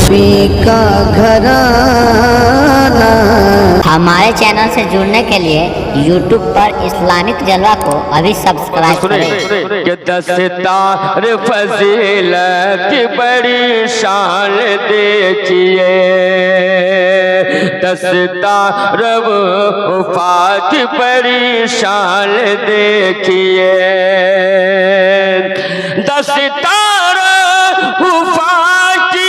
नबी का घराना। हमारे चैनल से जुड़ने के लिए YouTube पर इस्लामिक जलवा को अभी सब्सक्राइब करें। कि दस्तार फजीलत की बड़ी शान देखिए, दस्तार वफा की बड़ी शान देखिए, दस्तार वफा की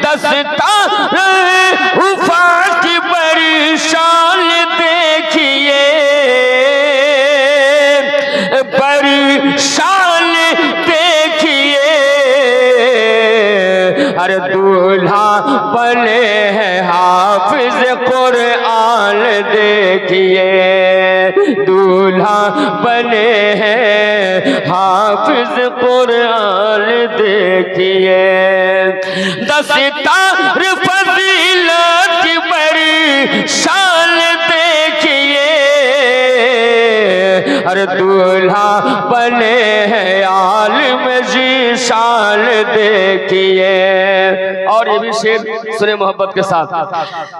दस्तार वफा की बड़ी शान देखिए, बड़ी शान देखिए। अरे दूल्हा बने हैं हाफिज कुरान देखिए, दूल्हा बने हैं हाफिज कुरान देखिए, दस्तार फजीलत की बड़ी शान देखिए। अरे दूल्हा बने हैं आलिम जी शान देखिए। और ये भी शेर सुने मोहब्बत के साथ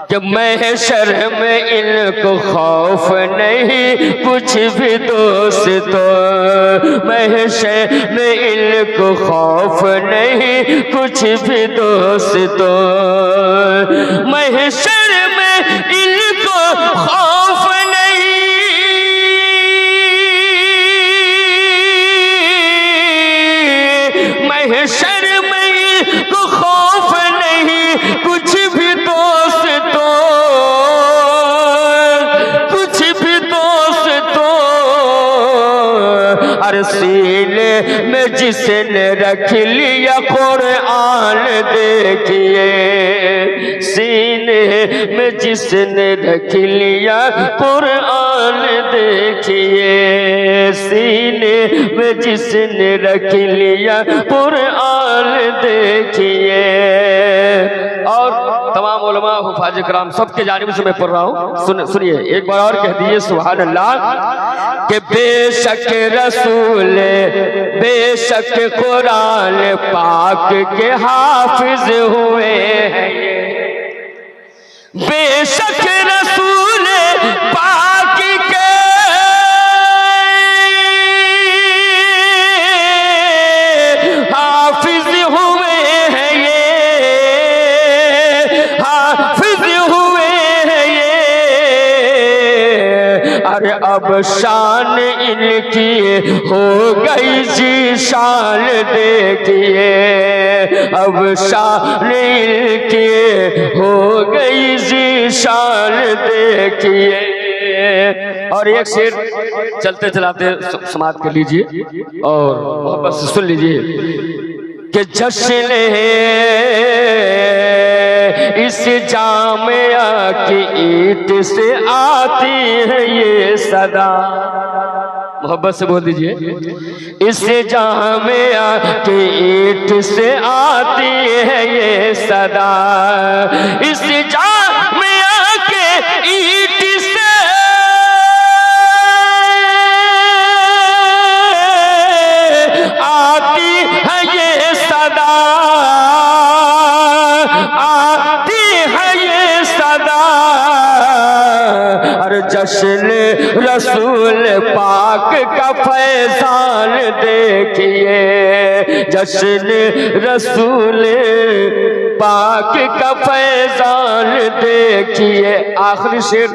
कि महशर में इनको खौफ नहीं कुछ भी दोस्तों, महशर में इनको खौफ नहीं कुछ भी दोस्तों, महशर में इनको खौफ नहीं, महशर में इनको खौफ नहीं कुछ भी दोस्तों, कुछ भी दोस्तों। हर सीने में जिसने रख लिया कुरान देखिए, सीने में जिसने रख लिया कुरान देखिए, सीने में जिसने रख लिया कुरान देखिए। और तमाम उलमा हुफाज कराम सबके जानिब से मैं पढ़ रहा हूँ, सुनिए एक बार और कह दीजिए सुभान अल्लाह। कि बेशक रसूल बेशक कुरान पाक के हाफिज हुए हैं, बेशक रसूल पाक के हाफिज हुए हैं ये, हाफिज हुए हैं ये। अरे अब शान इनकी हो गई जी शान देखिए, अब शान इनकी हो गई जी शान देखिए। और एक शेर चलते चलाते समाप्त कर लीजिए और मोहब्बत से सुन लीजिए कि जश्न है इस जामिया की ईद से आती है ये सदा, मोहब्बत से बोल दीजिए, इस जामिया की ईद से आती है ये सदा, इस जामिया के ईद से आती है ये सदा, आती है ये सदा। और जश्न रसूल पाक का फैजान देखिए, जश्न रसूल पाक का फैजान देखिए। आखिरी शेर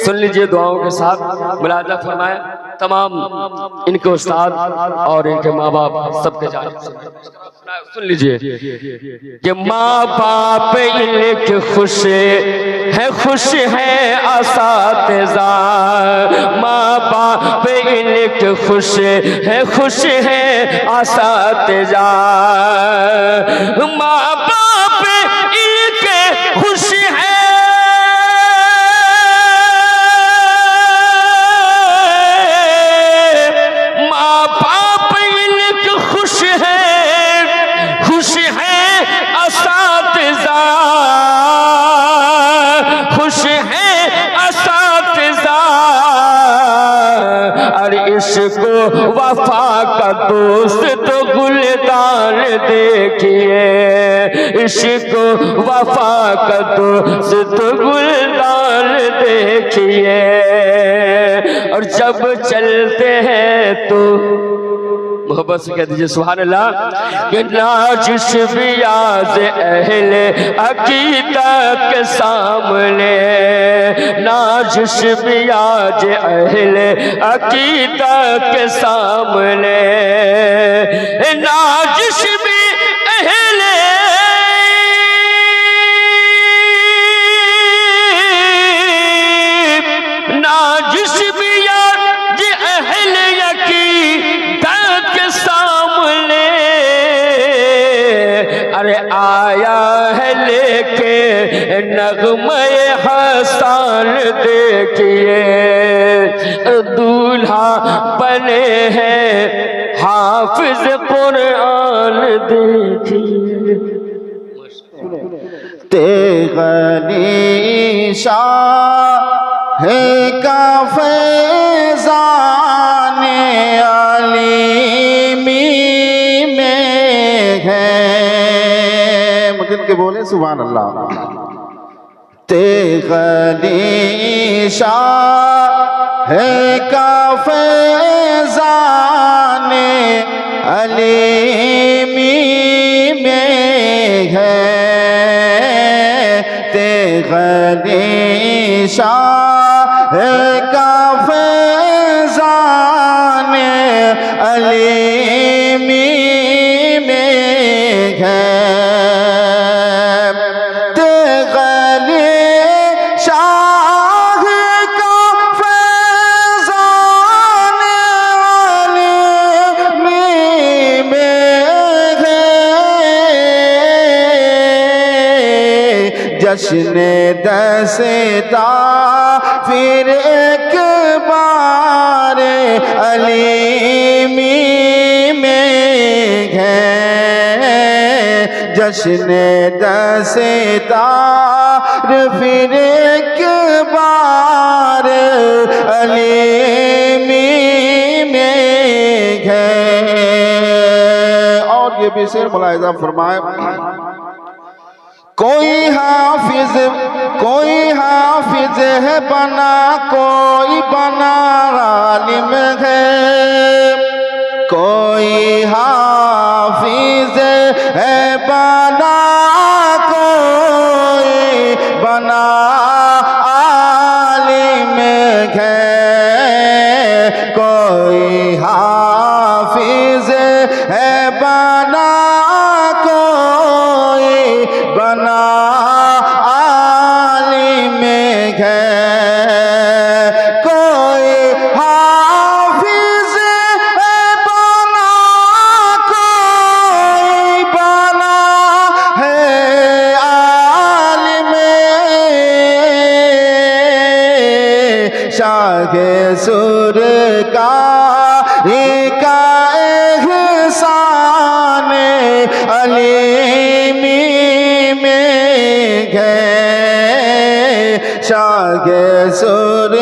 सुन लीजिए दुआओं के साथ, मुलाजा फरमाए तमाम इनके उस्ताद और इनके माँ बाप सबके जानिब से सुन लीजिए कि माँ बाप इनके खुश है असातिज़ा, माँ बाप इनके खुश है असातिज़ा, माँ बाप इनके खुश है खुश है असातिज़ा, इश्क वफा का दोस्त तो गुलदान देखिए, इश्क वफा का दोस्त तो गुलदान देखिए। और जब चलते हैं तो मोहब्बत से कह दीजिए सुभान अल्लाह कि नाजिश बियाज अहले अकीदत के सामने, नाजिश बियाज अहले अकीदत के सामने, नाजिश भी अहले नाजिश बियाज अहले अकीदत के सामने, अरे आया है लेके नगमे हसन देखिए, दूल्हा बने हैं हाफिज कुरान देखिए। तेगनी शाह का फैज़ान अलीमी में है। मुझे के बोले सुभान अल्लाह। तेगनी शाह का फैज़ान अलीमी में है। तेगनी शाह का फैज़ान अलीमी में है। तेगनी शाह का फैज़ान अलीमी में है। जश्न दस्ता फिर एक बार अलीमी में है। जश्न दस्ता फिर एक बार अलीमी में है। और ये भी शेर मुलाहिज़ा फरमाए, कोई हाफिज है बना, कोई बना आलिम है। कोई हाफिज है बना, कोई बना आलिम है। कोई हाफिज है बना, कोई बना आलिम है। कोई हाफिज है बना, कोई बना है आलिम। शाह सुर का एहसान अलीमी में है। शाह सुर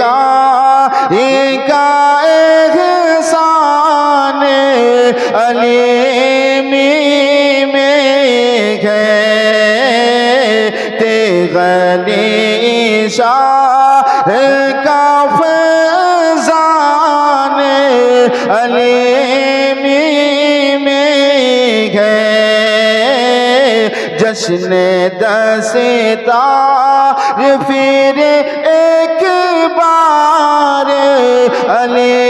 का एहसान अलीमी में है। तेगनी शाह का फैज़ान अलीमी में है। जश्न दस्ता फिर एक बार अली